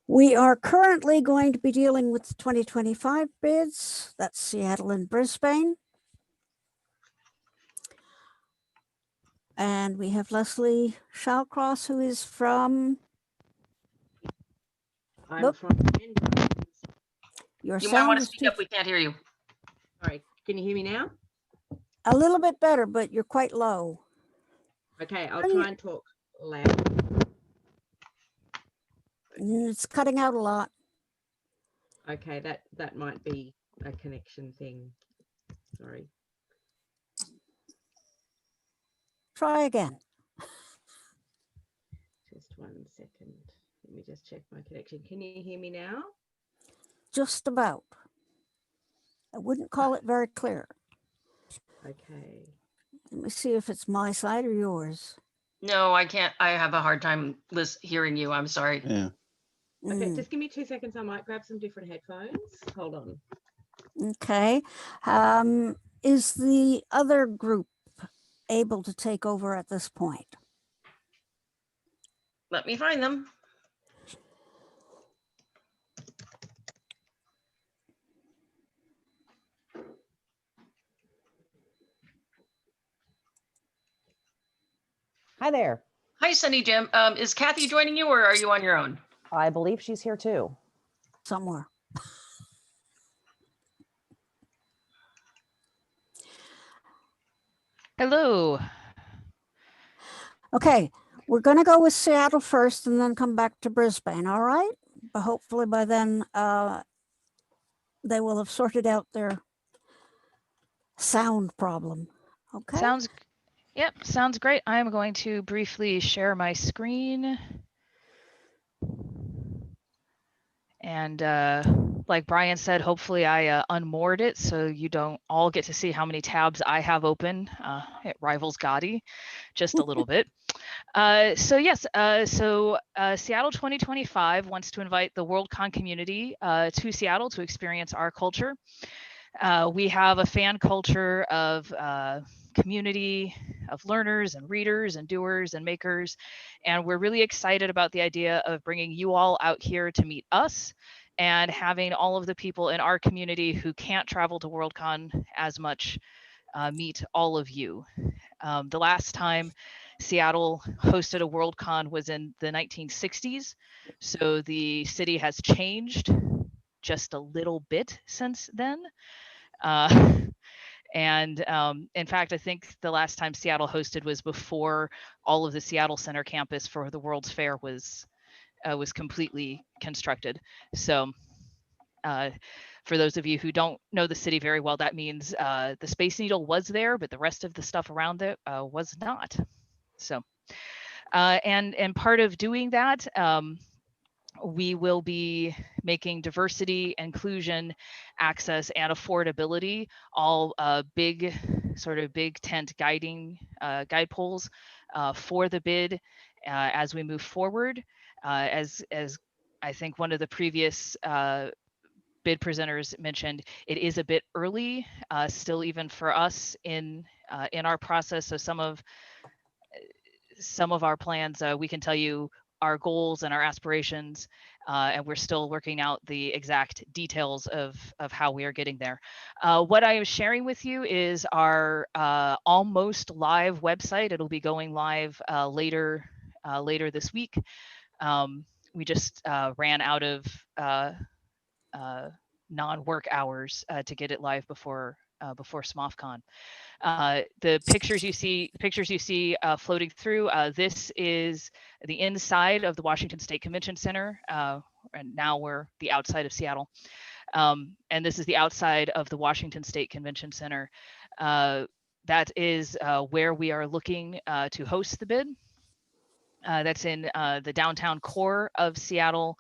We are currently going to be dealing with the 2025 bids. That's Seattle and Brisbane. And we have Leslie Shallcross, who is from... I'm from... Your You might sound want to is speak up. We can't hear you. All right, can you hear me now? a little bit better, but you're quite low. Okay, I'll try and talk loud. It's cutting out a lot. Okay, that might be a connection thing. Sorry. Try again. Just 1 second. Let me just check my connection. Can you hear me now? Just about. I wouldn't call it very clear. Okay. Let me see if it's my side or yours. No, I can't. I have a hard time hearing you. I'm sorry. Yeah. Okay, just give me 2 seconds. I might grab some different headphones. Hold on. Okay. Is the other group able to take over at this point? Let me find them. Hi there. Hi, SunnyJim. Is Kathy joining you, or are you on your own? I believe she's here too. Somewhere. Hello. Okay, we're going to go with Seattle first and then come back to Brisbane, all right? But hopefully by then they will have sorted out their sound problem. Okay. Sounds great. I'm going to briefly share my screen. And like Brian said, hopefully I unmoored it so you don't all get to see how many tabs I have open. It rivals Gotti just a little bit. Seattle 2025 wants to invite the Worldcon community to Seattle to experience our culture. We have a fan culture of community of learners and readers and doers and makers. And we're really excited about the idea of bringing you all out here to meet us and having all of the people in our community who can't travel to Worldcon as much meet all of you. The last time Seattle hosted a Worldcon was in the 1960s. So the city has changed just a little bit since then. And in fact, I think the last time Seattle hosted was before all of the Seattle Center campus for the World's Fair was completely constructed. So for those of you who don't know the city very well, that means the Space Needle was there, but the rest of the stuff around it was not. So, and part of doing that, we will be making diversity, inclusion, access, and affordability all big tent guiding guide poles for the bid as we move forward. As I think one of the previous bid presenters mentioned, it is a bit early still, even for us in our process. So some of our plans, we can tell you our goals and our aspirations, and we're still working out the exact details of how we are getting there. What I am sharing with you is our almost live website. It'll be going live later this week. We just ran out of non-work hours to get it live before SMOFCon. The pictures you see floating through, this is the inside of the Washington State Convention Center, and now we're the outside of Seattle. And this is the outside of the Washington State Convention Center. That is where we are looking to host the bid. That's in the downtown core of Seattle,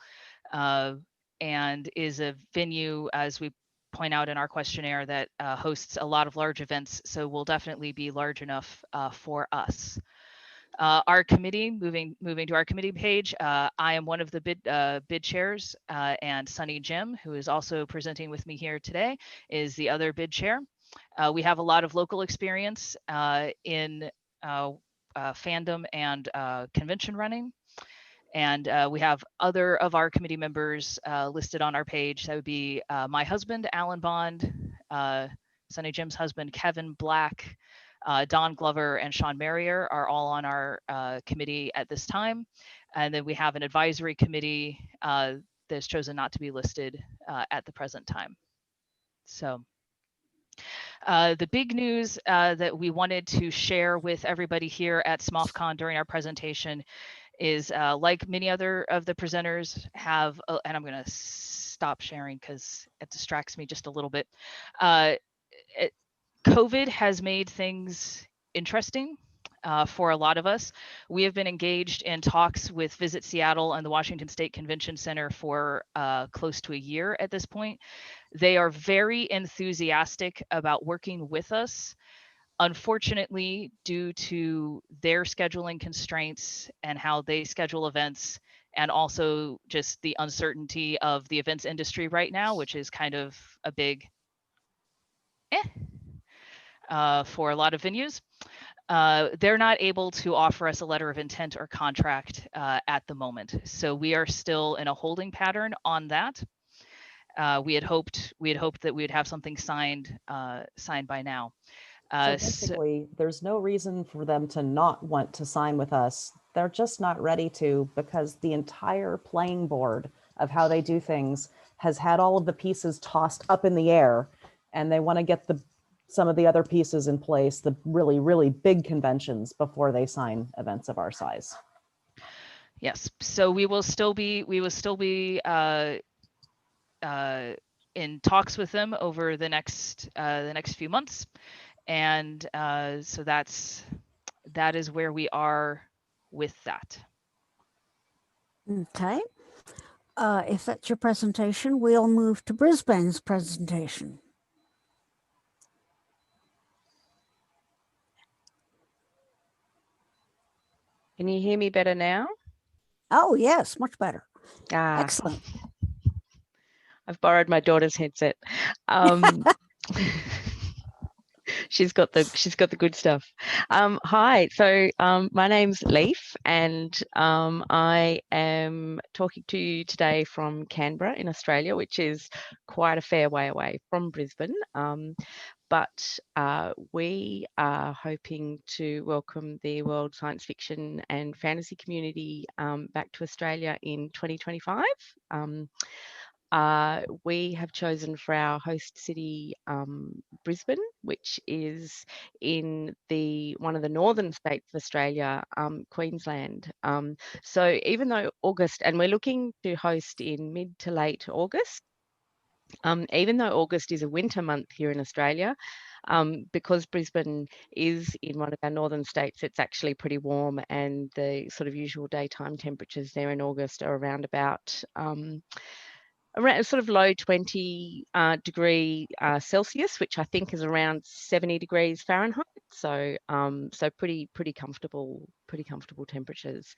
and is a venue, as we point out in our questionnaire, that hosts a lot of large events, so will definitely be large enough for us. Our committee, moving to our committee page, I am one of the bid chairs, and SunnyJim, who is also presenting with me here today, is the other bid chair. We have a lot of local experience in fandom and convention running. And we have other of our committee members listed on our page. That would be my husband, Alan Bond, SunnyJim's husband, Kevin Black, Don Glover, and Sean Merrier are all on our committee at this time. And then we have an advisory committee that's chosen not to be listed at the present time. So the big news that we wanted to share with everybody here at SMOFCon during our presentation is like many other of the presenters have, and I'm going to stop sharing because it distracts me just a little bit. COVID has made things interesting for a lot of us. We have been engaged in talks with Visit Seattle and the Washington State Convention Center for close to a year at this point. They are very enthusiastic about working with us. Unfortunately, due to their scheduling constraints and how they schedule events, and also just the uncertainty of the events industry right now, which is kind of a big for a lot of venues, they're not able to offer us a letter of intent or contract at the moment. So we are still in a holding pattern on that. We had hoped that we would have something signed by now. So basically, there's no reason for them to not want to sign with us. They're just not ready to, because the entire playing board of how they do things has had all of the pieces tossed up in the air, and they want to get some of the other pieces in place, the really, really big conventions, before they sign events of our size. Yes, so we will still be in talks with them over the next few months, and so that is where we are with that. Okay. If that's your presentation, we'll move to Brisbane's presentation. Can you hear me better now? Oh, yes, much better. Ah, Excellent. I've borrowed my daughter's headset. She's got the good stuff. Hi, so my name's Leife, and I am talking to you today from Canberra in Australia, which is quite a fair way away from Brisbane. But we are hoping to welcome the world science fiction and fantasy community back to Australia in 2025. We have chosen for our host city Brisbane, which is in one of the northern states of Australia, Queensland. So even though August, and we're looking to host in mid to late August, even though August is a winter month here in Australia, because Brisbane is in one of our northern states, it's actually pretty warm, and the sort of usual daytime temperatures there in August are around about sort of low 20 degree Celsius, which I think is around 70 degrees Fahrenheit. So so pretty comfortable temperatures.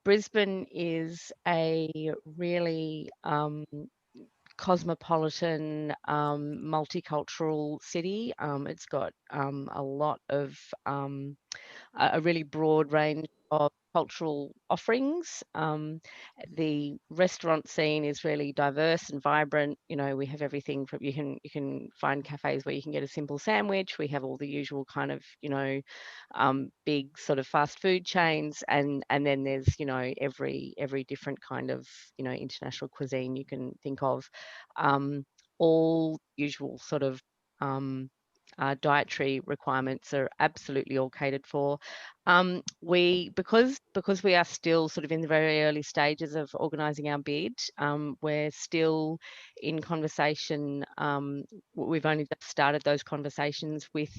Brisbane is a really cosmopolitan, multicultural city. It's got a lot of a really broad range of cultural offerings. The restaurant scene is really diverse and vibrant. You know, we have everything from you can find cafes where you can get a simple sandwich. We have all the usual kind of, you know, big sort of fast food chains, and then there's, you know, every different kind of, you know, international cuisine you can think of. All usual sort of dietary requirements are absolutely all catered for. Because we are still sort of in the very early stages of organising our bid, we're still in conversation. We've only just started those conversations with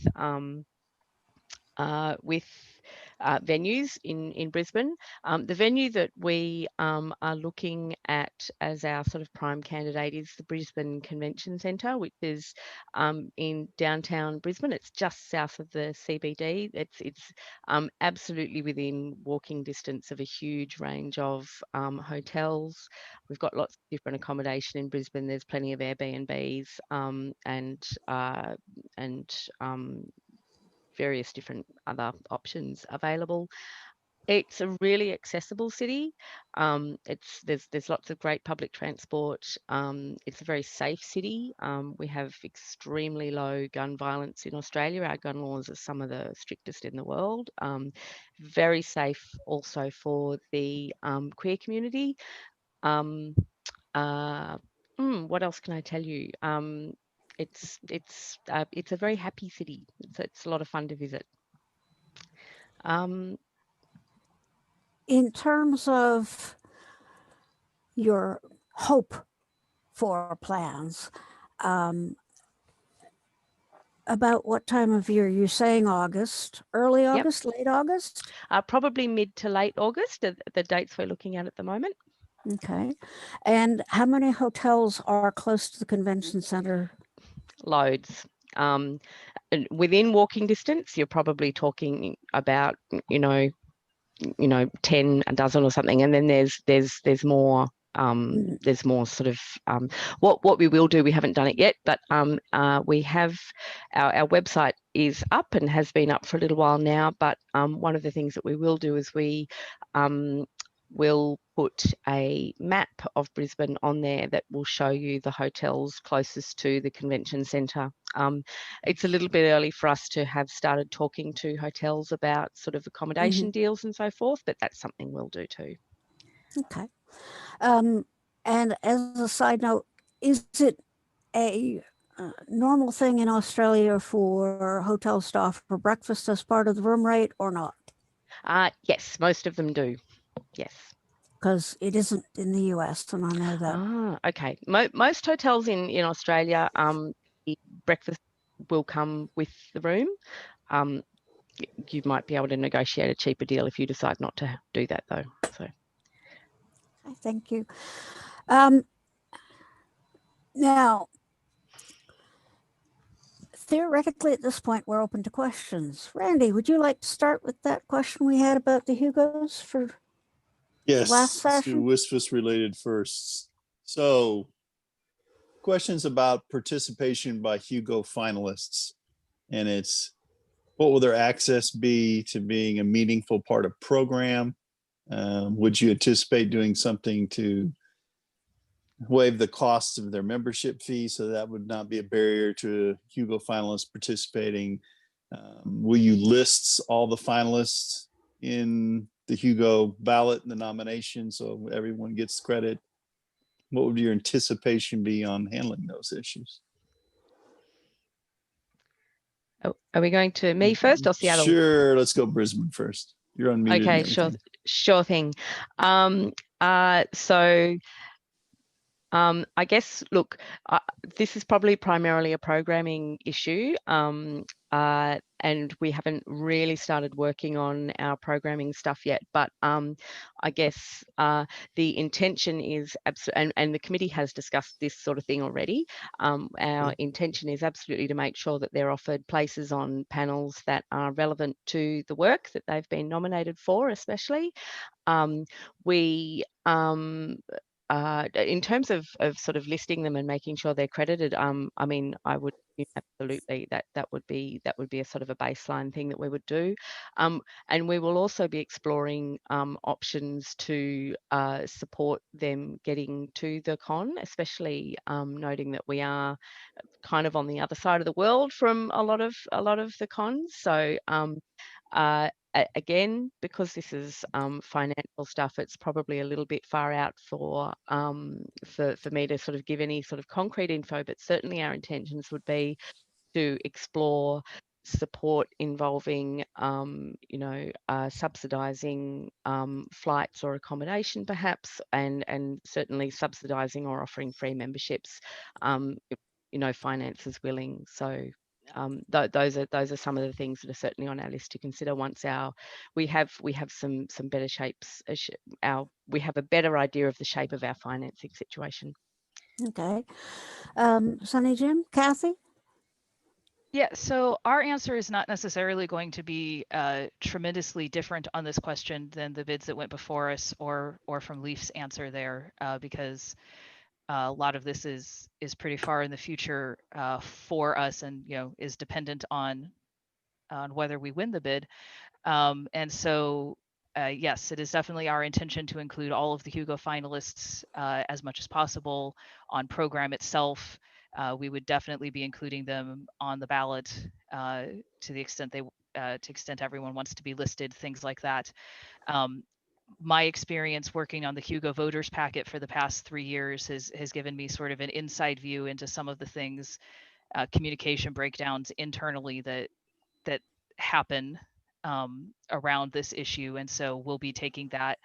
venues in Brisbane. The venue that we are looking at as our sort of prime candidate is the Brisbane Convention Centre, which is in downtown Brisbane. It's just south of the CBD. It's absolutely within walking distance of a huge range of hotels. We've got lots of different accommodation in Brisbane. There's plenty of Airbnbs and various different other options available. It's a really accessible city. There's lots of great public transport. It's a very safe city. We have extremely low gun violence in Australia. Our gun laws are some of the strictest in the world. Very safe also for the queer community. What else can I tell you? It's a very happy city. It's a lot of fun to visit. In terms of your hope for plans, about what time of year? You're saying August, early Yep. August, late August? Probably mid to late August are the dates we're looking at the moment. Okay. And how many hotels are close to the convention center? Loads. And within walking distance, you're probably talking about, 10, a dozen or something. And then there's more. There's more sort of what we will do. We haven't done it yet, but we have our website is up and has been up for a little while now. But one of the things that we will do is we will put a map of Brisbane on there that will show you the hotels closest to the convention centre. It's a little bit early for us to have started talking to hotels about sort of accommodation deals and so forth, but that's something we'll do too. Okay. And as a side note, is it a normal thing in Australia for hotel staff for breakfast as part of the room rate or not? Yes, most of them do. Yes. Because it isn't in the US, and I know that. Okay. Most hotels in Australia, the breakfast will come with the room. You might be able to negotiate a cheaper deal if you decide not to do that, though. So. Okay, thank you. Now, theoretically, at this point, we're open to questions. Randy, would you like to start with that question we had about the Hugos for Yes, last let's do session? WSFS related first. So questions about participation by Hugo finalists. And it's, what will their access be to being a meaningful part of program? Would you anticipate doing something to waive the costs of their membership fee, so that would not be a barrier to Hugo finalists participating? Will you list all the finalists in the Hugo ballot and the nomination so everyone gets credit? What would your anticipation be on handling those issues? Oh, are we going to me first or Seattle? Sure, let's go Brisbane first. You're unmuted. Okay, sure thing. I guess, look, this is probably primarily a programming issue, and we haven't really started working on our programming stuff yet. But I guess the intention is, and the committee has discussed this sort of thing already. Our intention is absolutely to make sure that they're offered places on panels that are relevant to the work that they've been nominated for, especially. In terms of sort of listing them and making sure they're credited, I mean, I would absolutely that would be a sort of a baseline thing that we would do, and we will also be exploring options to support them getting to the con, especially noting that we are kind of on the other side of the world from a lot of the cons. So again, because this is financial stuff, it's probably a little bit far out for me to sort of give any sort of concrete info, but certainly our intentions would be to explore support involving subsidizing flights or accommodation perhaps, and certainly subsidizing or offering free memberships, finance is willing. So those are some of the things that are certainly on our list to consider once we have some better shapes. We have a better idea of the shape of our financing situation. Okay. SunnyJim, Kathy? Yeah, so our answer is not necessarily going to be tremendously different on this question than the bids that went before us or from Leif's answer there, because a lot of this is pretty far in the future for us, and is dependent on whether we win the bid. And so yes, it is definitely our intention to include all of the Hugo finalists as much as possible on program itself. We would definitely be including them on the ballot to the extent everyone wants to be listed, things like that. My experience working on the Hugo voters packet for the past 3 years has given me sort of an inside view into some of the things, communication breakdowns internally that happen around this issue. And so we'll be taking that,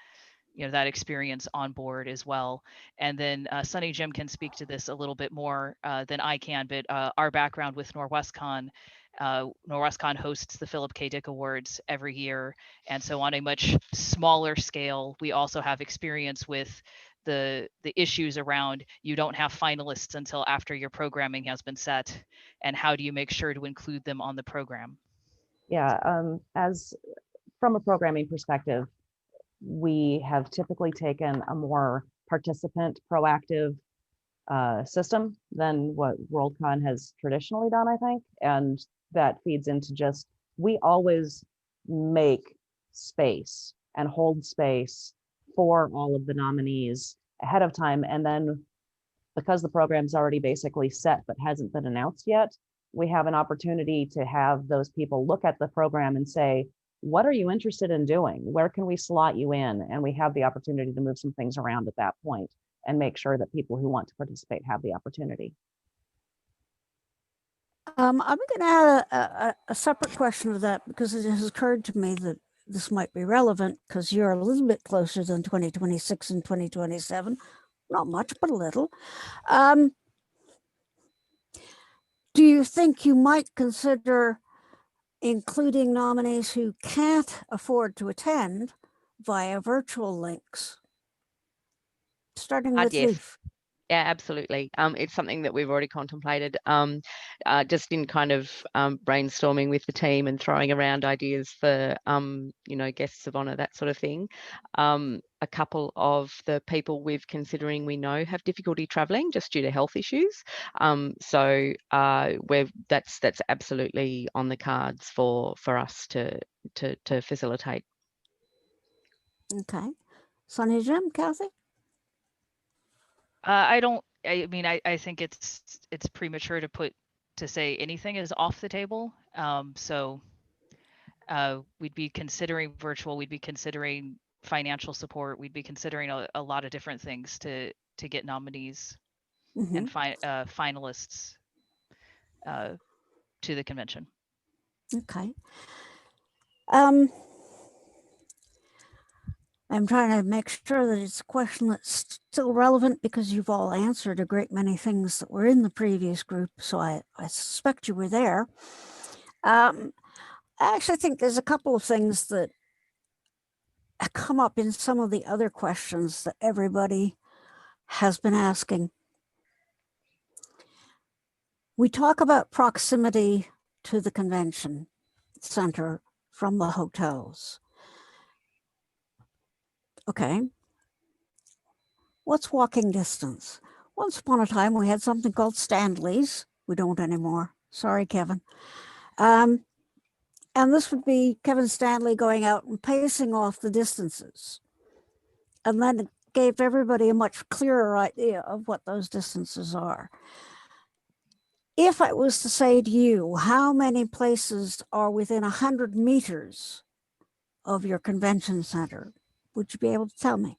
that experience on board as well. And then SunnyJim can speak to this a little bit more than I can, but our background with Worldcon hosts the Philip K. Dick Awards every year. And so on a much smaller scale, we also have experience with the issues around you don't have finalists until after your programming has been set. And how do you make sure to include them on the program? Yeah, as from a programming perspective, we have typically taken a more participant proactive system than what Worldcon has traditionally done, I think. And that feeds into just, we always make space and hold space for all of the nominees ahead of time. And then because the program's already basically set but hasn't been announced yet, we have an opportunity to have those people look at the program and say, what are you interested in doing? Where can we slot you in? And we have the opportunity to move some things around at that point and make sure that people who want to participate have the opportunity. I'm going to add a separate question to that because it has occurred to me that this might be relevant because you're a little bit closer than 2026 and 2027. Not much, but a little. Do you think you might consider including nominees who can't afford to attend via virtual links? Starting with Yes. Leife. Yeah, absolutely. It's something that we've already contemplated, just in kind of brainstorming with the team and throwing around ideas for, guests of honour, that sort of thing. A couple of the people we're considering we know have difficulty travelling just due to health issues. So that's absolutely on the cards for us to facilitate. Okay. SunnyJim, Kathy? I think it's premature to say anything is off the table. So we'd be considering virtual, we'd be considering financial support, we'd be considering a lot of different things to get nominees and finalists to the convention. Okay. I'm trying to make sure that it's a question that's still relevant because you've all answered a great many things that were in the previous group, so I suspect you were there. I actually think there's a couple of things that come up in some of the other questions that everybody has been asking. We talk about proximity to the convention center from the hotels. Okay. What's walking distance? Once upon a time, we had something called Stanley's. We don't anymore. Sorry, Kevin. And this would be Kevin Stanley going out and pacing off the distances. And then it gave everybody a much clearer idea of what those distances are. If I was to say to you, how many places are within 100 meters of your convention center, would you be able to tell me?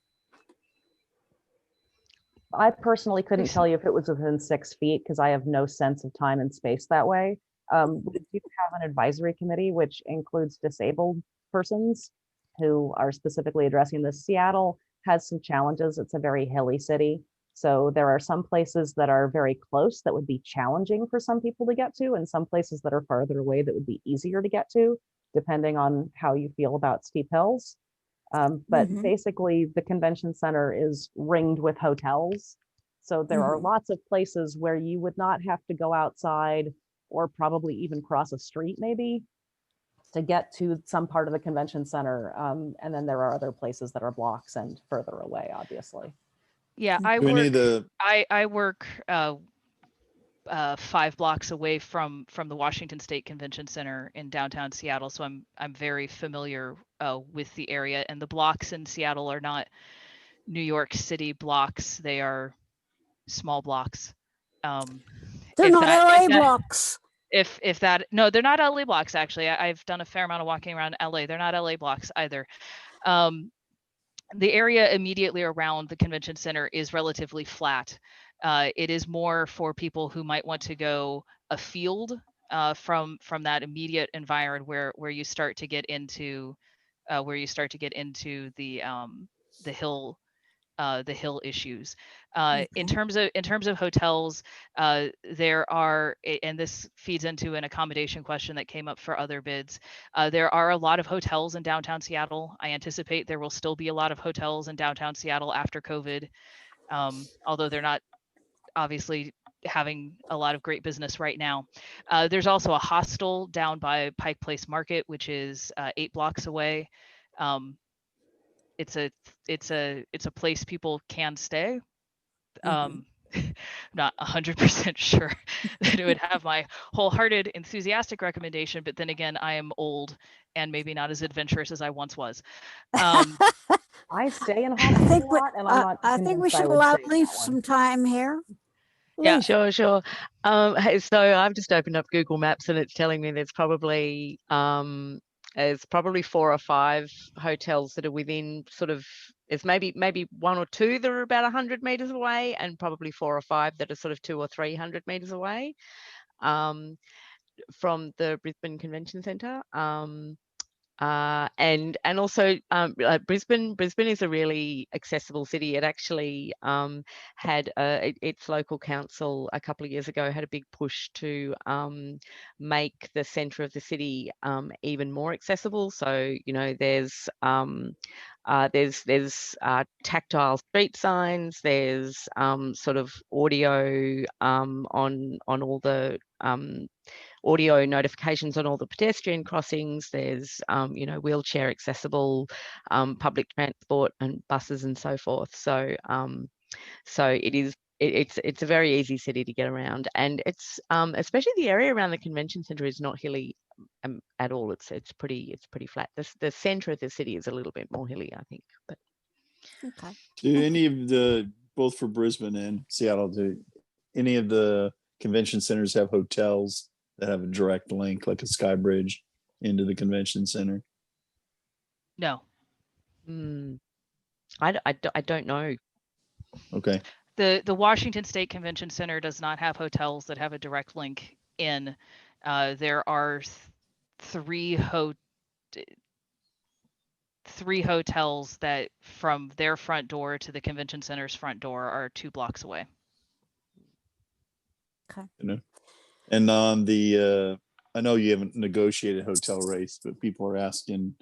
I personally couldn't tell you if it was within 6 feet because I have no sense of time and space that way. We do have an advisory committee, which includes disabled persons who are specifically addressing this. Seattle has some challenges. It's a very hilly city. So there are some places that are very close that would be challenging for some people to get to, and some places that are farther away that would be easier to get to, depending on how you feel about steep hills. But basically the convention center is ringed with hotels. So there are lots of places where you would not have to go outside or probably even cross a street maybe to get to some part of the convention center. And then there are other places that are blocks and further away, obviously. Yeah, Do any of the I work 5 blocks away from the Washington State Convention Center in downtown Seattle, so I'm very familiar with the area. And the blocks in Seattle are not New York City blocks; they are small blocks. They're not LA blocks. If that no, they're not LA blocks. Actually, I've done a fair amount of walking around LA. They're not LA blocks either. The area immediately around the convention center is relatively flat. It is more for people who might want to go afield from that immediate environment where you start to get into the hill issues. In terms of hotels, there are, and this feeds into an accommodation question that came up for other bids. There are a lot of hotels in downtown Seattle. I anticipate there will still be a lot of hotels in downtown Seattle after COVID, although they're not obviously having a lot of great business right now. There's also a hostel down by Pike Place Market, which is 8 blocks away. It's a place people can stay. Not 100% sure that it would have my wholehearted enthusiastic recommendation, but then again, I am old and maybe not as adventurous as I once was. I stay in hostels a lot, and I'm not. I think we convinced I should would allow stay in Leif that one. some time here. Yeah. Sure. Hey, so I've just opened up Google Maps and it's telling me there's probably 4 or 5 hotels that are within sort of, it's maybe 1 or 2 that are about 100 meters away, and probably 4 or 5 that are sort of 200 or 300 meters away from the Brisbane Convention Centre. And also Brisbane is a really accessible city. It actually had its local council a couple of years ago had a big push to make the centre of the city even more accessible. So there's tactile street signs. There's sort of audio on all the audio notifications on all the pedestrian crossings. There's wheelchair accessible public transport and buses and so forth. So it's a very easy city to get around, and it's especially the area around the convention centre is not hilly at all. It's pretty flat. The centre of the city is a little bit more hilly, I think. But Okay. Do any of the, both for Brisbane and Seattle, do any of the convention centers have hotels that have a direct link, like a sky bridge, into the convention center? No. I don't know. Okay. The Washington State Convention Center does not have hotels that have a direct link in. There are 3 hotels that from their front door to the convention center's front door are 2 blocks away. Okay. And on the, I know you haven't negotiated hotel rates, but people are asking,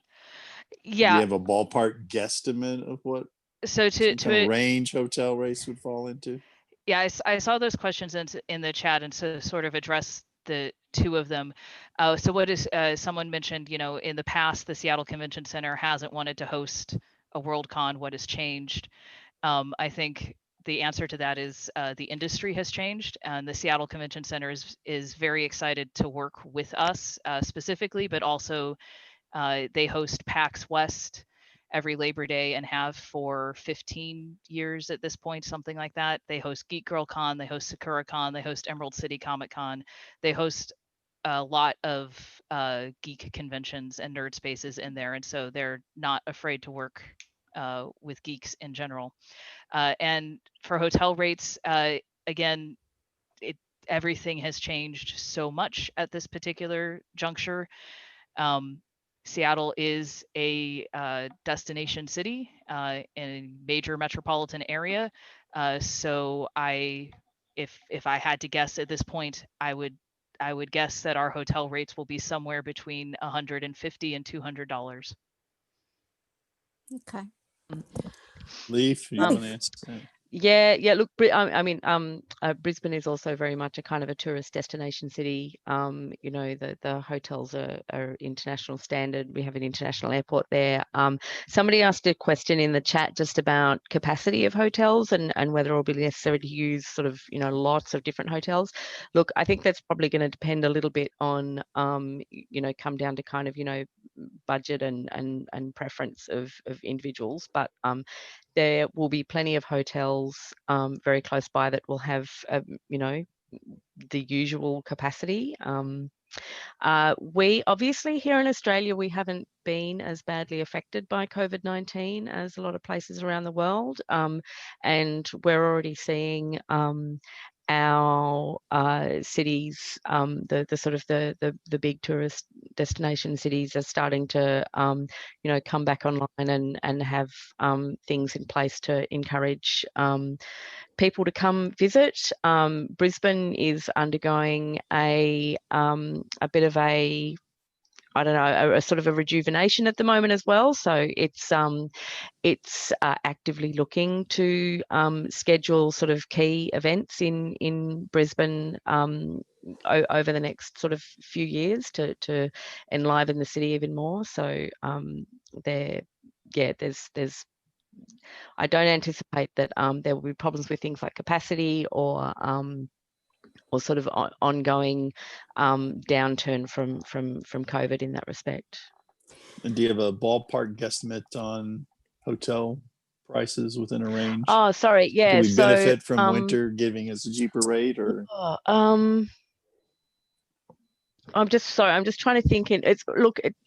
do you have a ballpark guesstimate of what so some kind of range hotel rates would fall into? Yeah, I saw those questions in the chat, and to sort of address the 2 of them. So what is someone mentioned, in the past, the Seattle Convention Center hasn't wanted to host a Worldcon. What has changed? I think the answer to that is the industry has changed, and the Seattle Convention Center is very excited to work with us specifically, but also they host PAX West every Labor Day and have for 15 years at this point, something like that. They host Geek Girl Con, they host Sakura Con, they host Emerald City Comic Con. They host a lot of geek conventions and nerd spaces in there, and so they're not afraid to work with geeks in general. And for hotel rates, again, everything has changed so much at this particular juncture. Seattle is a destination city in a major metropolitan area. So if I had to guess at this point, I would guess that our hotel rates will be somewhere between $150 and $200. Okay. Leif, you want to answer that? Yeah. Look, I mean, Brisbane is also very much a kind of a tourist destination city. You know, the hotels are international standard. We have an international airport there. Somebody asked a question in the chat just about capacity of hotels and whether it'll be necessary to use sort of, you know, lots of different hotels. Look, I think that's probably going to depend a little bit on, you know, come down to kind of, you know, budget and preference of individuals, but there will be plenty of hotels very close by that will have, you know, the usual capacity. We obviously here in Australia, we haven't been as badly affected by COVID-19 as a lot of places around the world. And we're already seeing our cities, the sort of the big tourist destination cities are starting to, you know, come back online and have things in place to encourage people to come visit. Brisbane is undergoing a bit of a, I don't know, a sort of a rejuvenation at the moment as well. So it's actively looking to schedule sort of key events in Brisbane over the next sort of few years to enliven the city even more. So there's I don't anticipate that there will be problems with things like capacity or sort of ongoing downturn from COVID in that respect. And do you have a ballpark guesstimate on hotel prices within a range? Oh, sorry. Yeah. Do we so, benefit from winter giving us a cheaper rate, or? I'm just trying to think.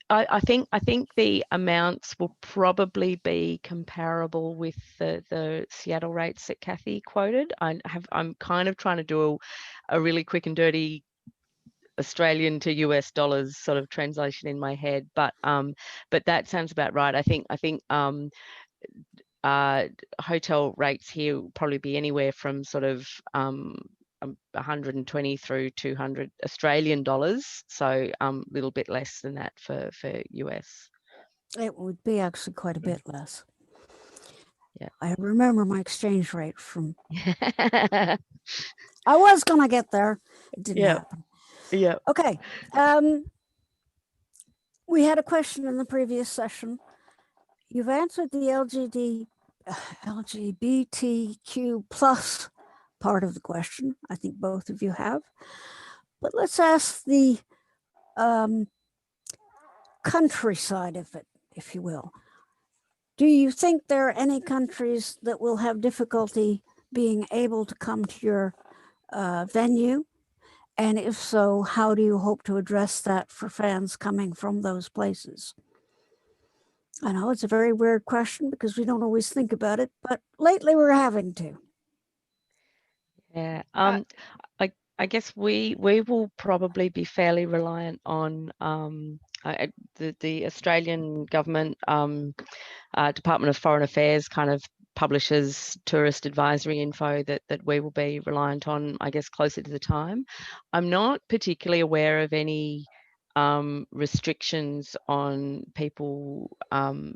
I think the amounts will probably be comparable with the Seattle rates that Kathy quoted. I'm kind of trying to do a really quick and dirty Australian to US dollars sort of translation in my head, but that sounds about right. I think hotel rates here will probably be anywhere from sort of 120 through 200 Australian dollars, so a little bit less than that for US. It would be actually quite a bit less. Yeah, I remember my exchange rate from. I was gonna get there. It didn't happen. Yeah. Okay. We had a question in the previous session. You've answered the LGBTQ plus part of the question. I think both of you have. But let's ask the countryside of it, if you will. Do you think there are any countries that will have difficulty being able to come to your venue? And if so, how do you hope to address that for fans coming from those places? I know it's a very weird question because we don't always think about it, but lately we're having to. Yeah. I guess we will probably be fairly reliant on the Australian government Department of Foreign Affairs kind of publishes tourist advisory info that we will be reliant on, I guess, closer to the time. I'm not particularly aware of any restrictions on people on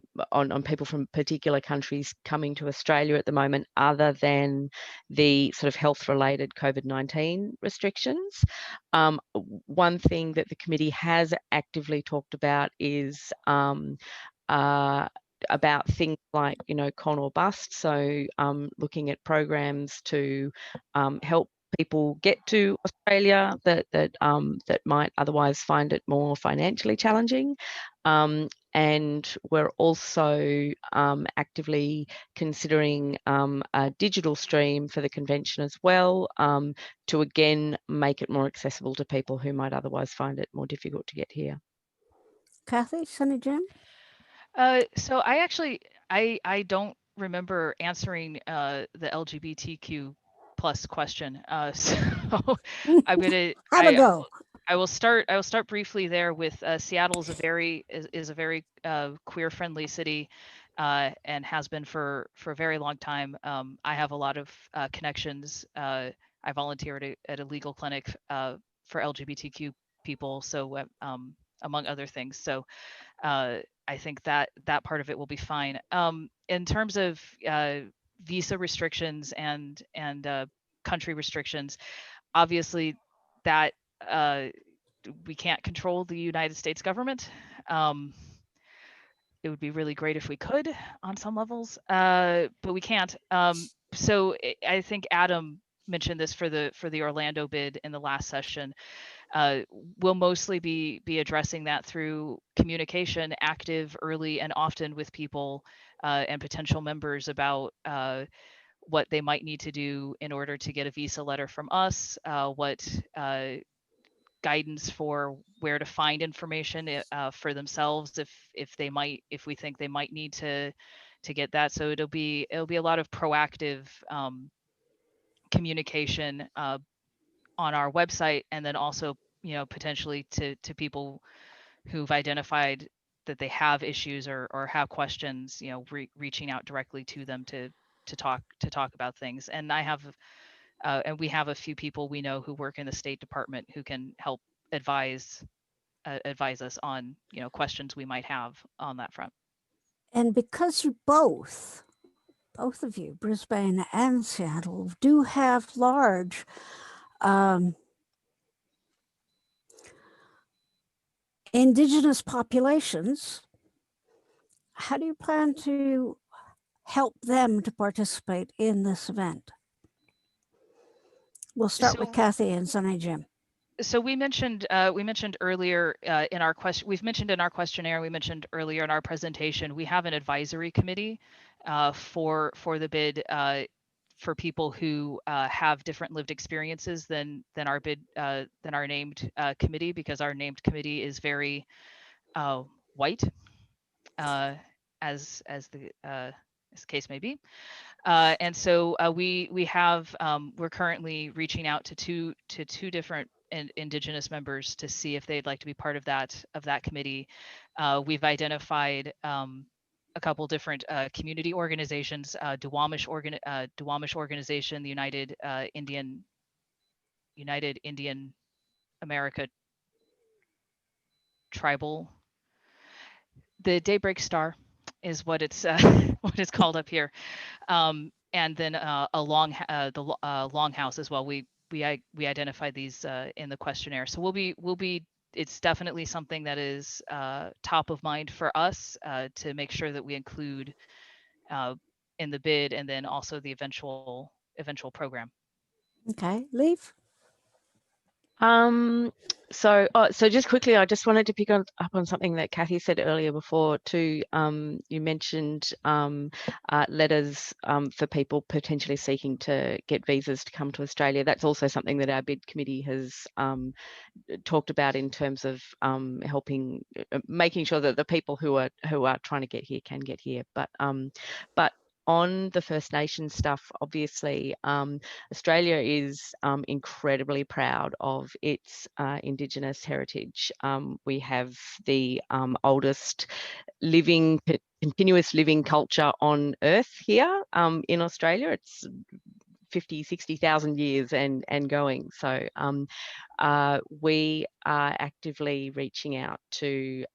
people from particular countries coming to Australia at the moment, other than the sort of health related COVID-19 restrictions. One thing that the committee has actively talked about is about things like, you know, con or bust. So looking at programs to help people get to Australia that might otherwise find it more financially challenging. And we're also actively considering a digital stream for the convention as well, to again make it more accessible to people who might otherwise find it more difficult to get here. Kathy, SunnyJim? So I actually, I don't remember answering the LGBTQ plus question. So I'm gonna have a go. I will start briefly there with Seattle is a very queer friendly city, and has been for a very long time. I have a lot of connections. I volunteered at a legal clinic for LGBTQ people, so among other things. So I think that part of it will be fine. In terms of visa restrictions and country restrictions. Obviously, that we can't control the United States government. It would be really great if we could on some levels, but we can't. So I think Adam mentioned this for the Orlando bid in the last session. We'll mostly be addressing that through communication, active, early, and often with people and potential members about what they might need to do in order to get a visa letter from us, what guidance for where to find information for themselves if we think they might need to get that. So it'll be a lot of proactive communication on our website, and then also potentially to people who've identified that they have issues or have questions, reaching out directly to them to talk about things. And we have a few people we know who work in the State Department who can help advise us on questions we might have on that front. And because you both of you, Brisbane and Seattle, do have large Indigenous populations, how do you plan to help them to participate in this event? We'll start with Kathy and SunnyJim. So we mentioned earlier in our question, we've mentioned in our questionnaire, we mentioned earlier in our presentation, we have an advisory committee for the bid for people who have different lived experiences than our bid than our named committee, because our named committee is very white, as the case may be. And so we're currently reaching out to two different Indigenous members to see if they'd like to be part of that committee. We've identified a couple different community organizations, Duwamish organization, the United Indian America Tribal, the Daybreak Star is what it's what it's called up here. And then the Longhouse as well. We identified these in the questionnaire. So we'll be. It's definitely something that is top of mind for us to make sure that we include in the bid, and then also the eventual program. Okay, Leife. So just quickly, I just wanted to pick up on something that Kathy said earlier before too. You mentioned letters for people potentially seeking to get visas to come to Australia. That's also something that our bid committee has talked about in terms of helping, making sure that the people who are trying to get here can get here. But on the First Nations stuff, obviously, Australia is incredibly proud of its Indigenous heritage. We have the oldest continuous living culture on Earth here in Australia. It's 50, 60,000 years and going. So we are actively reaching out to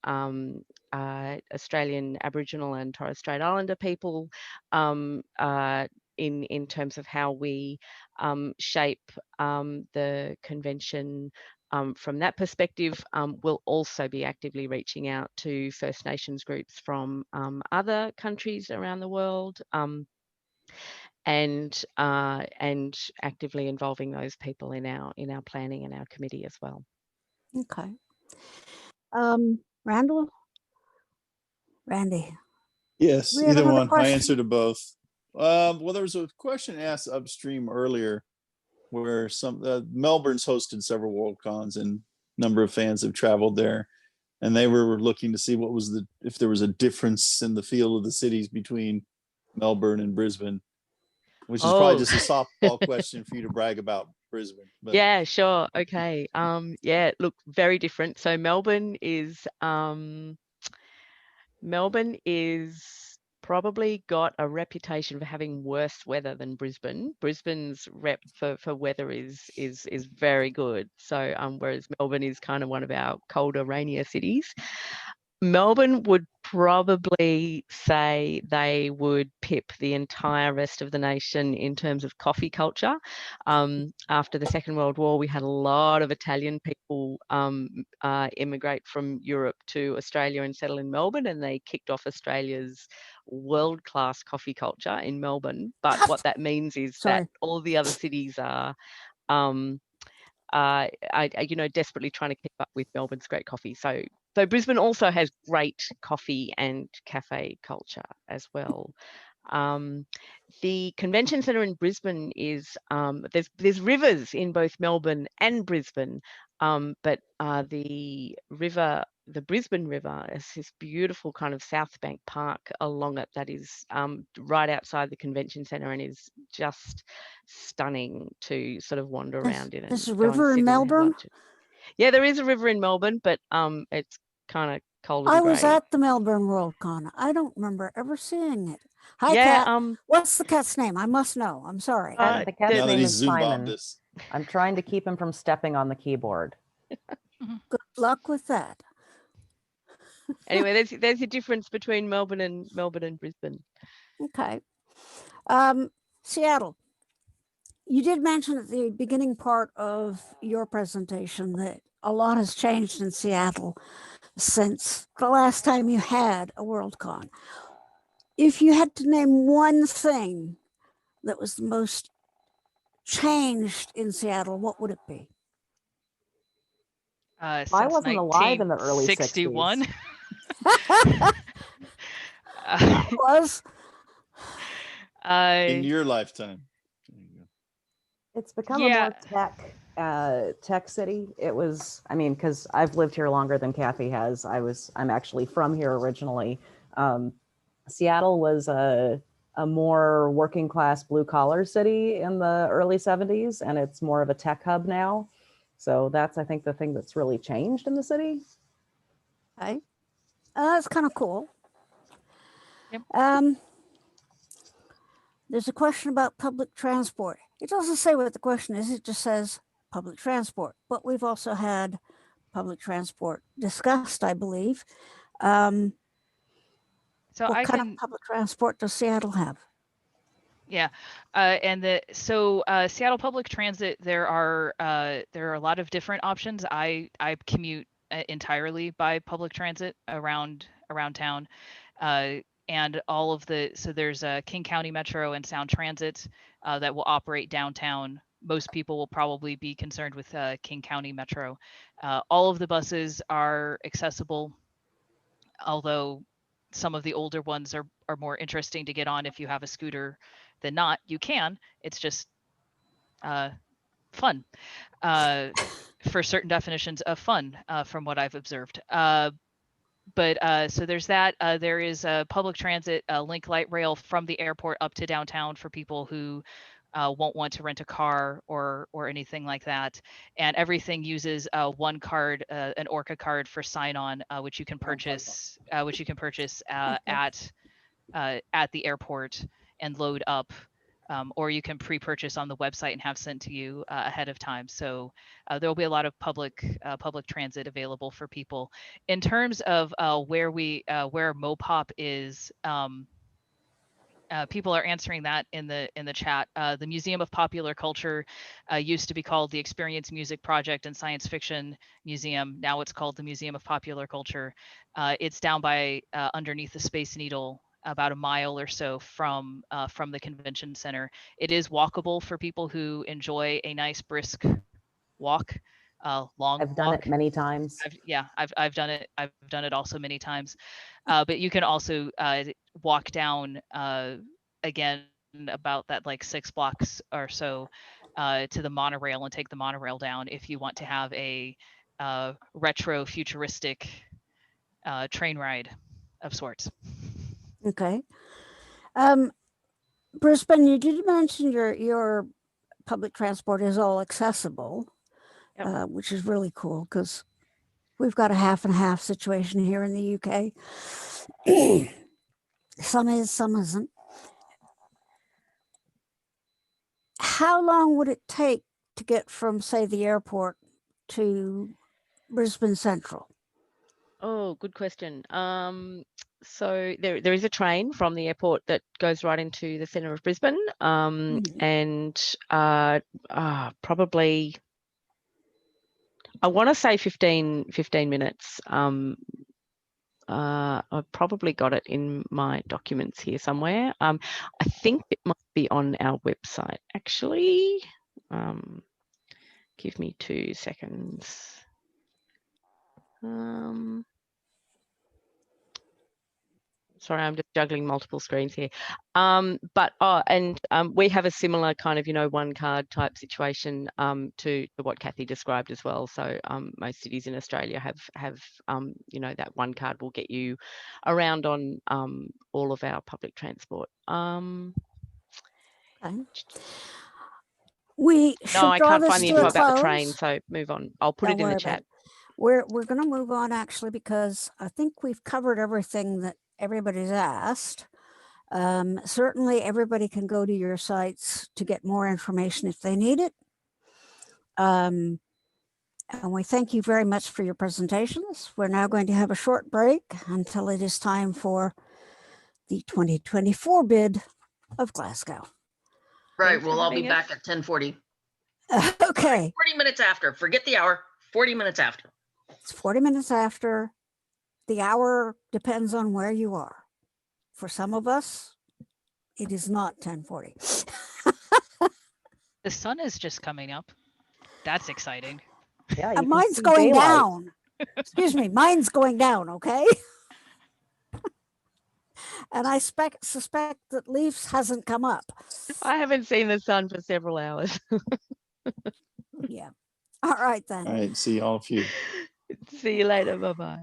Australian Aboriginal and Torres Strait Islander people in terms of how we shape the convention from that perspective. We'll also be actively reaching out to First Nations groups from other countries around the world, and actively involving those people in our planning and our committee as well. Okay. Randall? Randy? Yes, We have either another one. I question? answer to both. Well, there was a question asked upstream earlier where Melbourne's hosted several Worldcons, and a number of fans have traveled there, and they were looking to see if there was a difference in the feel of the cities between Melbourne and Brisbane, which is probably just a softball question for you to brag about Brisbane. But. Yeah, sure. Okay. Yeah, look, very different. So Melbourne is probably got a reputation for having worse weather than Brisbane. Brisbane's rep for weather is very good. So whereas Melbourne is kind of one of our colder, rainier cities. Melbourne would probably say they would pip the entire rest of the nation in terms of coffee culture. After the Second World War, we had a lot of Italian people immigrate from Europe to Australia and settle in Melbourne, and they kicked off Australia's world-class coffee culture in Melbourne. But what that means is that all the other cities are desperately trying to keep up with Melbourne's great coffee. So Brisbane also has great coffee and cafe culture as well. The convention centre in Brisbane is there's rivers in both Melbourne and Brisbane, but the Brisbane River is this beautiful kind of South Bank Park along it that is right outside the convention centre and is just stunning to sort of wander around in. There's a river in Melbourne? Yeah, there is a river in Melbourne, but it's kind of cold and I was grey. at the Melbourne Worldcon. I don't remember ever seeing it. Hi, Yeah, Cat. What's the cat's name? I must know. I'm sorry. The cat's Now that name he's is Zoom bombed Simon. us. I'm trying to keep him from stepping on the keyboard. Good luck with that. Anyway, there's a difference between Melbourne and Brisbane. Okay. Seattle. You did mention at the beginning part of your presentation that a lot has changed in Seattle since the last time you had a Worldcon. If you had to name one thing that was the most changed in Seattle, what would it be? I wasn't alive in the early 61. 60s. Was In your lifetime. It's become Yeah. a more tech city. It was, I mean, because I've lived here longer than Kathy has. I'm actually from here originally. Seattle was a more working class blue collar city in the early 70s, and it's more of a tech hub now. So that's, I think, the thing that's really changed in the city. okay. That's kind of cool. Yep. There's a question about public transport. It doesn't say what the question is. It just says public transport. But we've also had public transport discussed, I believe. So What I kind can of public transport does Seattle have? Yeah, Seattle Public Transit, there are a lot of different options. I commute entirely by public transit around town, and all of so there's King County Metro and Sound Transit that will operate downtown. Most people will probably be concerned with King County Metro. All of the buses are accessible, although some of the older ones are more interesting to get on if you have a scooter than not. You can. It's just fun for certain definitions of fun from what I've observed. But so there's that. There is a public transit link light rail from the airport up to downtown for people who won't want to rent a car or anything like that. And everything uses one card, an Orca card for sign-on, which you can purchase at the airport and load up. Or you can pre-purchase on the website and have sent to you ahead of time. So there will be a lot of public transit available for people. In terms of where MoPop is, people are answering that in the chat. The Museum of Popular Culture used to be called the Experience Music Project and Science Fiction Museum. Now it's called the Museum of Popular Culture. It's down by underneath the Space Needle, about a mile or so from the convention center. It is walkable for people who enjoy a nice brisk walk, long. I've done it many times. I've done it. I've done it also many times. But you can also walk down again about that like 6 blocks or so to the monorail and take the monorail down if you want to have a retro futuristic train ride of sorts. Okay. Brisbane, you did mention your public transport is all accessible, Yep. which is really cool because we've got a half and half situation here in the UK. Some is, some isn't. How long would it take to get from, say, the airport to Brisbane Central? Oh, good question. So there is a train from the airport that goes right into the centre of Brisbane, and probably, I want to say 15 minutes. I've probably got it in my documents here somewhere. I think it might be on our website, actually. Give me 2 seconds. Sorry, I'm just juggling multiple screens here. We have a similar kind of, one card type situation to what Kathy described as well. So most cities in Australia have that one card will get you around on all of our public transport. Okay. We should No, I draw can't this find the to info a about the train, close. so move on. I'll put Don't it in worry the about chat. it. We're going to move on, actually, because I think we've covered everything that everybody's asked. Certainly everybody can go to your sites to get more information if they need it. And we thank you very much for your presentations. We're now going to have a short break until it is time for the 2024 bid of Glasgow. Right. Thanks for We'll all be having back us. at 10:40. Okay. 40 minutes after. Forget the hour. 40 minutes after. It's 40 minutes after. The hour depends on where you are. For some of us, it is not 10:40. The sun is just coming up. That's exciting. Yeah, you can Mine's see going daylight. down. Excuse me, mine's going down, okay? And I suspect that Leafs hasn't come up. I haven't seen the sun for several hours. Yeah. All right, then. All right. See all of you. See you later. Bye-bye.